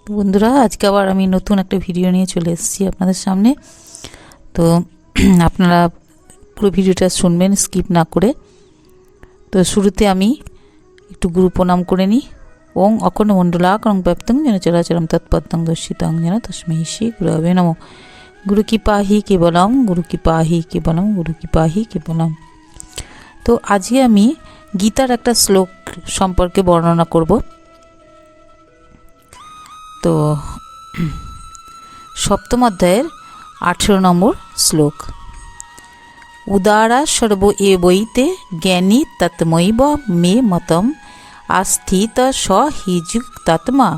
তো বন্ধুরা, আজকে আবার আমি নতুন একটা ভিডিও নিয়ে চলে এসেছি আপনাদের সামনে। তো আপনারা পুরো ভিডিওটা শুনবেন স্কিপ না করে। তো শুরুতে আমি একটু গুরু প্রণাম করে নিই। ওং অখণ্ড মণ্ডলাকারং ব্যাপ্তং যেন চরাচরম তৎপদং দর্শিতং যেন তস্मै শ্রী গুরবে নমঃ। গুরু কি পাহি কেবলম, গুরু কি পাহি কেবলম, গুরু কি পাহি কেবলম। তো আজকে আমি গীতার একটা শ্লোক সম্পর্কে বর্ণনা করব। তো সপ্তম অধ্যায়ের 18 নম্বর শ্লোক। উদারা সর্ব এবৈতে জ্ঞানী তৎমৈব মে মতম আস্থিত স হিযুক্তাত্মা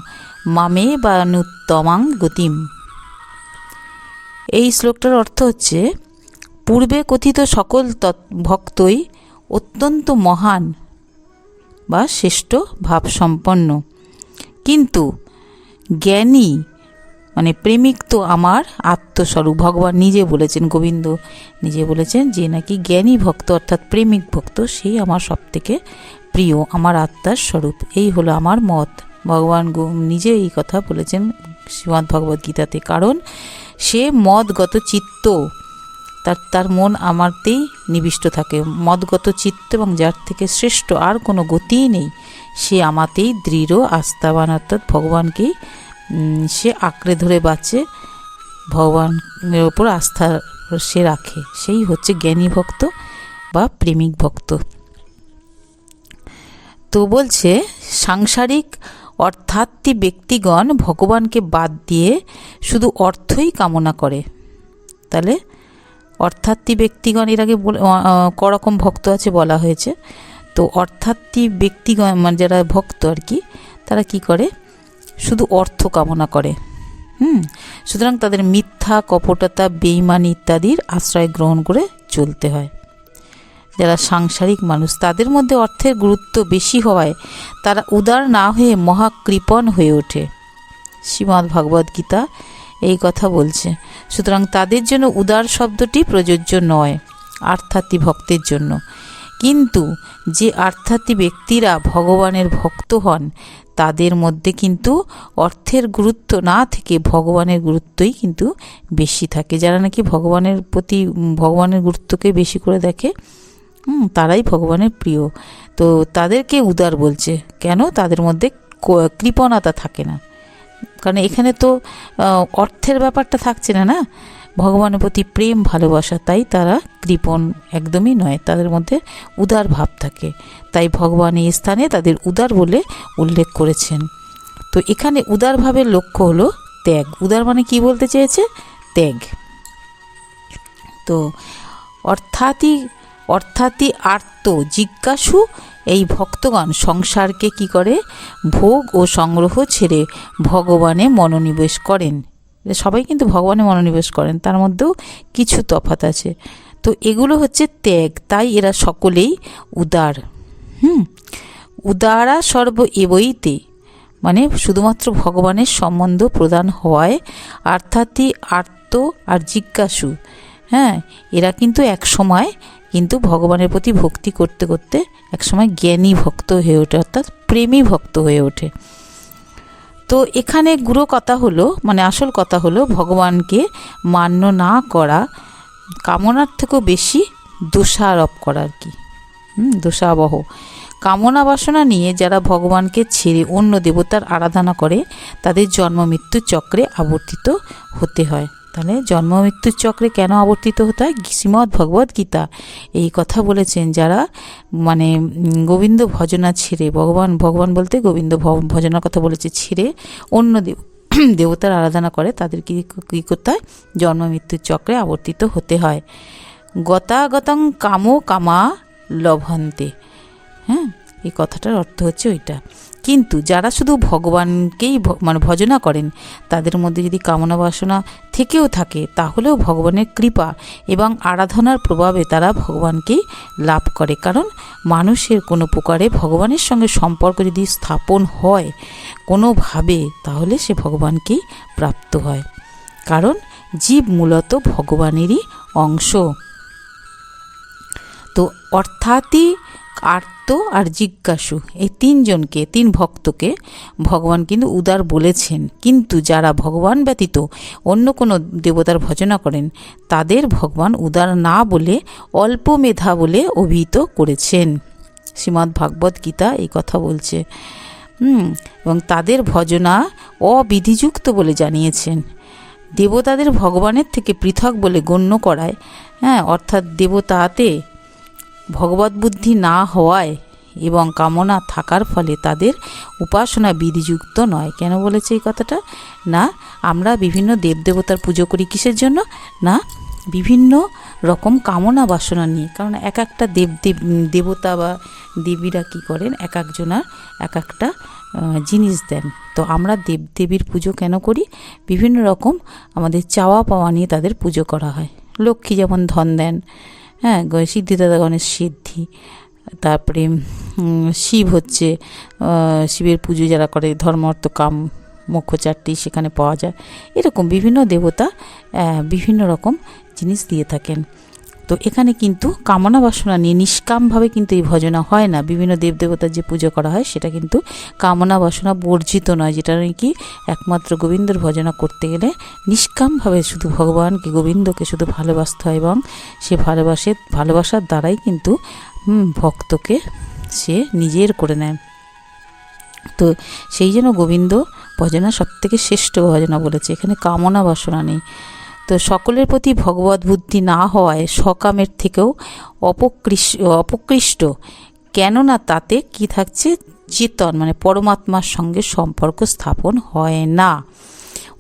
মামে বানুত্তমাং গতিম। এই শ্লোকটার অর্থ হচ্ছে, পূর্বে কথিত সকল ভক্তই অত্যন্ত মহান বা শ্রেষ্ঠ ভাবসম্পন্ন, কিন্তু জ্ঞানী মানে প্রেমিক তো আমার আত্মস্বরূপ। ভগবান নিজে বলেছেন, গোবিন্দ নিজে বলেছেন যে নাকি জ্ঞানী ভক্ত অর্থাৎ প্রেমিক ভক্ত সেই আমার সবথেকে প্রিয়, আমার আত্মার স্বরূপ। এই হলো আমার মত। ভগবান নিজে এই কথা বলেছেন শ্রীমদ্ ভগবদ্ গীতাতে। কারণ সে মদগত চিত্ত, তার মন আমারতেই নিবিষ্ট থাকে। মদগত চিত্ত এবং যার থেকে শ্রেষ্ঠ আর কোনো গতিই নেই, সে আমাতেই দৃঢ় আস্থাবান, অর্থাৎ ভগবানকেই সে আঁকড়ে ধরে বাঁচে, ভগবানের ওপর আস্থা সে রাখে। সেই হচ্ছে জ্ঞানী ভক্ত বা প্রেমিক ভক্ত। তো বলছে, সাংসারিক অর্থাত্মী ব্যক্তিগণ ভগবানকে বাদ দিয়ে শুধু অর্থই কামনা করে। তাহলে অর্থাত্মী ব্যক্তিগণ, এর আগে করকম ভক্ত আছে বলা হয়েছে। তো অর্থাত্মী ব্যক্তিগণ মানে যারা ভক্ত আর কি, তারা কি করে, শুধু অর্থ কামনা করে। সুতরাং তাদের মিথ্যা, কপটতা, বেঈমানি ইত্যাদির আশ্রয় গ্রহণ করে চলতে হয়। যারা সাংসারিক মানুষ, তাদের মধ্যে অর্থের গুরুত্ব বেশি হওয়ায় তারা উদার না হয়ে মহাকৃপণ হয়ে ওঠে। শ্রীমদ্ ভগবদ্ গীতা এই কথা বলছে। সুতরাং তাদের জন্য উদার শব্দটি প্রযোজ্য নয় আর্থার্থী ভক্তের জন্য। কিন্তু যে আর্থার্থী ব্যক্তিরা ভগবানের ভক্ত হন, তাদের মধ্যে কিন্তু অর্থের গুরুত্ব না থেকে ভগবানের গুরুত্বই কিন্তু বেশি থাকে। যারা নাকি ভগবানের প্রতি ভগবানের গুরুত্বকে বেশি করে দেখে, তারাই ভগবানের প্রিয়। তো তাদেরকে উদার বলছে। কেন? তাদের মধ্যে কৃপণতা থাকে না। কারণ এখানে তো অর্থের ব্যাপারটা থাকছে না, না, ভগবানের প্রতি প্রেম ভালোবাসা, তাই তারা কৃপণ একদমই নয়, তাদের মধ্যে উদার ভাব থাকে। তাই ভগবান এই স্থানে তাদের উদার বলে উল্লেখ করেছেন। তো এখানে উদার ভাবের লক্ষ্য হলো ত্যাগ। উদার মানে কি বলতে চেয়েছে? ত্যাগ। তো অর্থাৎই আর্ত জিজ্ঞাসু এই ভক্তগণ সংসারকে কি করে, ভোগ ও সংগ্রহ ছেড়ে ভগবানে মনোনিবেশ করেন। সবাই কিন্তু ভগবানে মনোনিবেশ করেন, তার মধ্যেও কিছু তফাৎ আছে। তো এগুলো হচ্ছে ত্যাগ। তাই এরা সকলেই উদার। উদারা সর্ব এবইতে মানে শুধুমাত্র ভগবানের সম্বন্ধ প্রদান হওয়ায় অর্থাৎই আর্ত আর জিজ্ঞাসু, এরা কিন্তু এক সময় কিন্তু ভগবানের প্রতি ভক্তি করতে করতে একসময় জ্ঞানী ভক্ত হয়ে ওঠে, অর্থাৎ প্রেমী ভক্ত হয়ে ওঠে। তো এখানে গুরু কথা হলো, মানে আসল কথা হলো, ভগবানকে মান্য না করা, কামনার থেকেও বেশি দোষারোপ করা আর কি, দোষাবহ। কামনা বাসনা নিয়ে যারা ভগবানকে ছেড়ে অন্য দেবতার আরাধনা করে, তাদের জন্ম মৃত্যু চক্রে আবর্তিত হতে হয়। তাহলে জন্ম মৃত্যুর চক্রে কেন আবর্তিত হতে হয়? শ্রীমদ্ ভগবদ্ গীতা এই কথা বলেছেন। যারা মানে গোবিন্দ ভজনা ছেড়ে, ভগবান বলতে গোবিন্দ ভজনার কথা বলেছে, ছেড়ে অন্য দেবতার আরাধনা করে, তাদের কী করতে হয়? জন্ম মৃত্যুর চক্রে আবর্তিত হতে হয়। গতাগতং কামো কামা লভন্তে, এই কথাটার অর্থ হচ্ছে ওইটা। কিন্তু যারা শুধু ভগবানকেই মানে ভজনা করেন, তাদের মধ্যে যদি কামনা বাসনা থেকেও থাকে, তাহলেও ভগবানের কৃপা এবং আরাধনার প্রভাবে তারা ভগবানকেই লাভ করে। কারণ মানুষের কোনো প্রকারে ভগবানের সঙ্গে সম্পর্ক যদি স্থাপন হয় কোনোভাবে, তাহলে সে ভগবানকেই প্রাপ্ত হয়। কারণ জীব মূলত ভগবানেরই অংশ। তো অর্থাৎই আর্ত আর জিজ্ঞাসু এই তিন ভক্তকে ভগবান কিন্তু উদার বলেছেন, কিন্তু যারা ভগবান ব্যতীত অন্য কোনো দেবতার ভজনা করেন তাদের ভগবান উদার না বলে অল্প মেধা বলে অভিহিত করেছেন। শ্রীমদ্ ভাগবত গীতা এই কথা বলছে। এবং তাদের ভজনা অবিধিযুক্ত বলে জানিয়েছেন। দেবতাদের ভগবানের থেকে পৃথক বলে গণ্য করায়, অর্থাৎ দেবতাতে ভগবত বুদ্ধি না হওয়ায় এবং কামনা থাকার ফলে তাদের উপাসনা বিধিযুক্ত নয়। কেন বলেছে এই কথাটা? না, আমরা বিভিন্ন দেবদেবতার পুজো করি কিসের জন্য? না, বিভিন্ন রকম কামনা বাসনা নিয়ে। কারণ এক একটা দেবতা বা দেবীরা কী করেন, এক একজনার এক একটা জিনিস দেন। তো আমরা দেবদেবীর পুজো কেন করি? বিভিন্ন রকম আমাদের চাওয়া পাওয়া নিয়ে তাদের পুজো করা হয়। লক্ষ্মী যেমন ধন দেন, সিদ্ধিদাতা গণেশ সিদ্ধি, তারপরে শিব হচ্ছে শিবের পুজো যারা করে ধর্ম অর্থ কাম মোক্ষ চারটি সেখানে পাওয়া যায়। এরকম বিভিন্ন দেবতা বিভিন্ন রকম জিনিস দিয়ে থাকেন। তো এখানে কিন্তু কামনা বাসনা নিয়ে নিষ্কামভাবে কিন্তু এই ভজনা হয় না। বিভিন্ন দেবদেবতার যে পুজো করা হয় সেটা কিন্তু কামনা বাসনা বর্জিত নয়, যেটা নাকি একমাত্র গোবিন্দর ভজনা করতে গেলে নিষ্কামভাবে শুধু ভগবানকে গোবিন্দকে শুধু ভালোবাসতে হয় এবং সে ভালোবাসার দ্বারাই কিন্তু ভক্তকে সে নিজের করে নেয়। তো সেই জন্য গোবিন্দ ভজনা সবথেকে শ্রেষ্ঠ ভজনা বলেছে, এখানে কামনা বাসনা নেই। তো সকলের প্রতি ভগবত বুদ্ধি না হওয়ায় সকামের থেকেও অপকৃষ্ট, কেননা তাতে কি থাকছে? চেতন মানে পরমাত্মার সঙ্গে সম্পর্ক স্থাপন হয় না।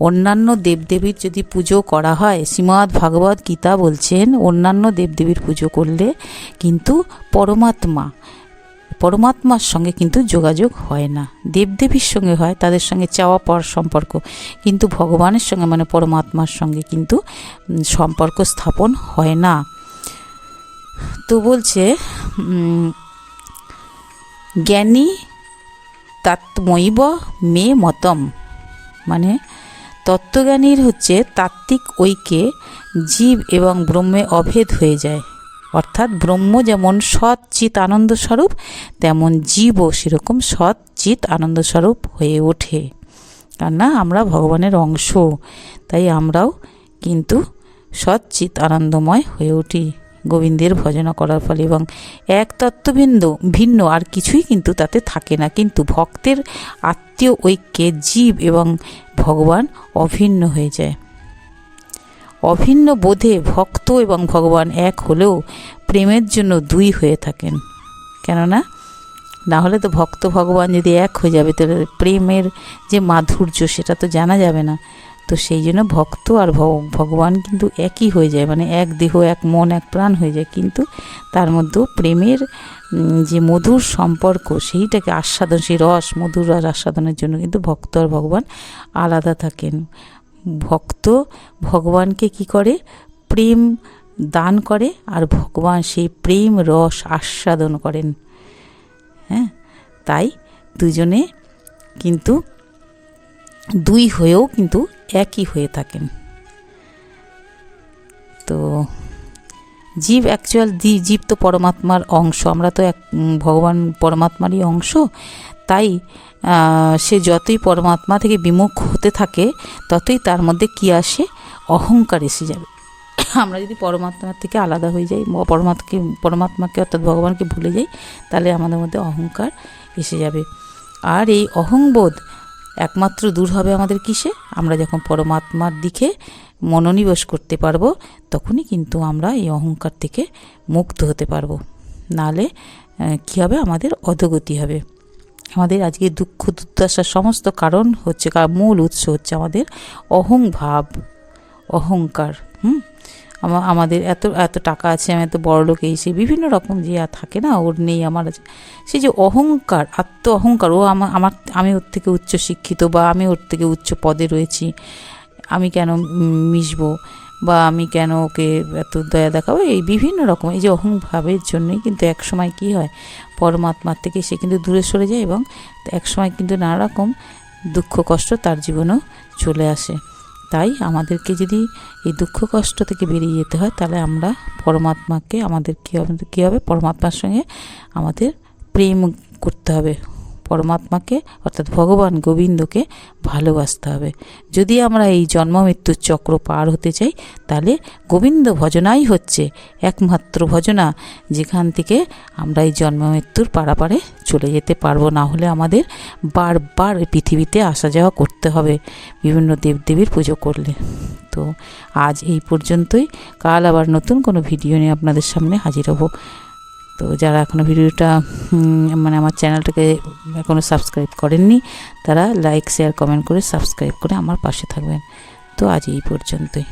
অন্যান্য দেবদেবীর যদি পুজো করা হয়, শ্রীমদ্ ভাগবত গীতা বলছেন অন্যান্য দেবদেবীর পুজো করলে কিন্তু পরমাত্মার সঙ্গে কিন্তু যোগাযোগ হয় না। দেবদেবীর সঙ্গে হয়, তাদের সঙ্গে চাওয়া পাওয়ার সম্পর্ক, কিন্তু ভগবানের সঙ্গে মানে পরমাত্মার সঙ্গে কিন্তু সম্পর্ক স্থাপন হয় না। তো বলছে জ্ঞানী তাত্মৈব মে মতম, মানে তত্ত্বজ্ঞানীর হচ্ছে তাত্ত্বিক ঐক্যে জীব এবং ব্রহ্মে অভেদ হয়ে যায়। অর্থাৎ ব্রহ্ম যেমন সৎ চিৎ আনন্দ স্বরূপ, তেমন জীবও সেরকম সৎ চিৎ আনন্দ স্বরূপ হয়ে ওঠে। কেননা আমরা ভগবানের অংশ, তাই আমরাও কিন্তু সৎ চিৎ আনন্দময় হয়ে উঠি গোবিন্দের ভজনা করার ফলে। এবং এক ভিন্ন আর কিছুই কিন্তু তাতে থাকে না, কিন্তু ভক্তের আত্মীয় ঐক্যে জীব এবং ভগবান অভিন্ন হয়ে যায়। অভিন্ন বোধে ভক্ত এবং ভগবান এক হলেও প্রেমের জন্য দুই হয়ে থাকেন। কেননা না হলে তো ভক্ত ভগবান যদি এক হয়ে যাবে তাহলে প্রেমের যে মাধুর্য সেটা তো জানা যাবে না। তো সেই জন্য ভক্ত আর ভগবান কিন্তু একই হয়ে যায়, মানে এক দেহ এক মন এক প্রাণ হয়ে যায়, কিন্তু তার মধ্যেও প্রেমের যে মধুর সম্পর্ক সেইটাকে আস্বাদন, সেই রস মধুর রস আস্বাদনের জন্য কিন্তু ভক্ত আর ভগবান আলাদা থাকেন। ভক্ত ভগবানকে কি করে? প্রেম দান করে, আর ভগবান সেই প্রেম রস আস্বাদন করেন। তাই দুজনে কিন্তু দুই হয়েও কিন্তু একই হয়ে থাকেন। তো জীব তো পরমাত্মার অংশ, আমরা তো ভগবান পরমাত্মারই অংশ। তাই সে যতই পরমাত্মা থেকে বিমুখ হতে থাকে ততই তার মধ্যে কি আসে? অহংকার এসে যাবে। আমরা যদি পরমাত্মার থেকে আলাদা হয়ে যাই, পরমাত্মাকে অর্থাৎ ভগবানকে ভুলে যাই, তাহলে আমাদের মধ্যে অহংকার এসে যাবে। আর এই অহংবোধ একমাত্র দূর হবে আমাদের কিসে? আমরা যখন পরমাত্মার দিকে মনোনিবেশ করতে পারবো, তখনই কিন্তু আমরা এই অহংকার থেকে মুক্ত হতে পারবো। নাহলে কী হবে? আমাদের অধোগতি হবে। আমাদের আজকে দুঃখ দুর্দশার সমস্ত কারণ হচ্ছে, মূল উৎস হচ্ছে আমাদের অহংকার। আমাদের এত টাকা আছে, আমি এত বড় লোক, এই সেই বিভিন্ন রকম যে থাকে না, ওর নেই আমার আছে, সেই যে অহংকার, আত্ম অহংকার, ও আমি ওর থেকে উচ্চ শিক্ষিত বা আমি ওর থেকে উচ্চ পদে রয়েছি, আমি কেন মিশবো বা আমি কেন ওকে এত দয়া দেখাবো, এই বিভিন্ন রকম এই যে অহংভাবের জন্যই কিন্তু একসময় কি হয়? পরমাত্মার থেকে সে কিন্তু দূরে সরে যায় এবং একসময় কিন্তু নানা রকম দুঃখ কষ্ট তার জীবনেও চলে আসে। তাই আমাদেরকে যদি এই দুঃখ কষ্ট থেকে বেরিয়ে যেতে হয়, তাহলে আমরা পরমাত্মাকে আমাদের কী হবে পরমাত্মার সঙ্গে আমাদের প্রেম করতে হবে, পরমাত্মাকে অর্থাৎ ভগবান গোবিন্দকে ভালোবাসতে হবে। যদি আমরা এই জন্ম মৃত্যুর চক্র পার হতে চাই, তাহলে গোবিন্দ ভজনাই হচ্ছে একমাত্র ভজনা, যেখান থেকে আমরা এই জন্ম মৃত্যুর পারাপারে চলে যেতে পারবো। না হলে আমাদের বারবার পৃথিবীতে আসা যাওয়া করতে হবে বিভিন্ন দেবদেবীর পুজো করলে। তো আজ এই পর্যন্তই, কাল আবার নতুন কোনো ভিডিও নিয়ে আপনাদের সামনে হাজির হব। তো যারা এখনও ভিডিওটা মানে আমার চ্যানেলটাকে এখনও সাবস্ক্রাইব করেননি, তারা লাইক শেয়ার কমেন্ট করে সাবস্ক্রাইব করে আমার পাশে থাকবেন। তো আজ এই পর্যন্তই।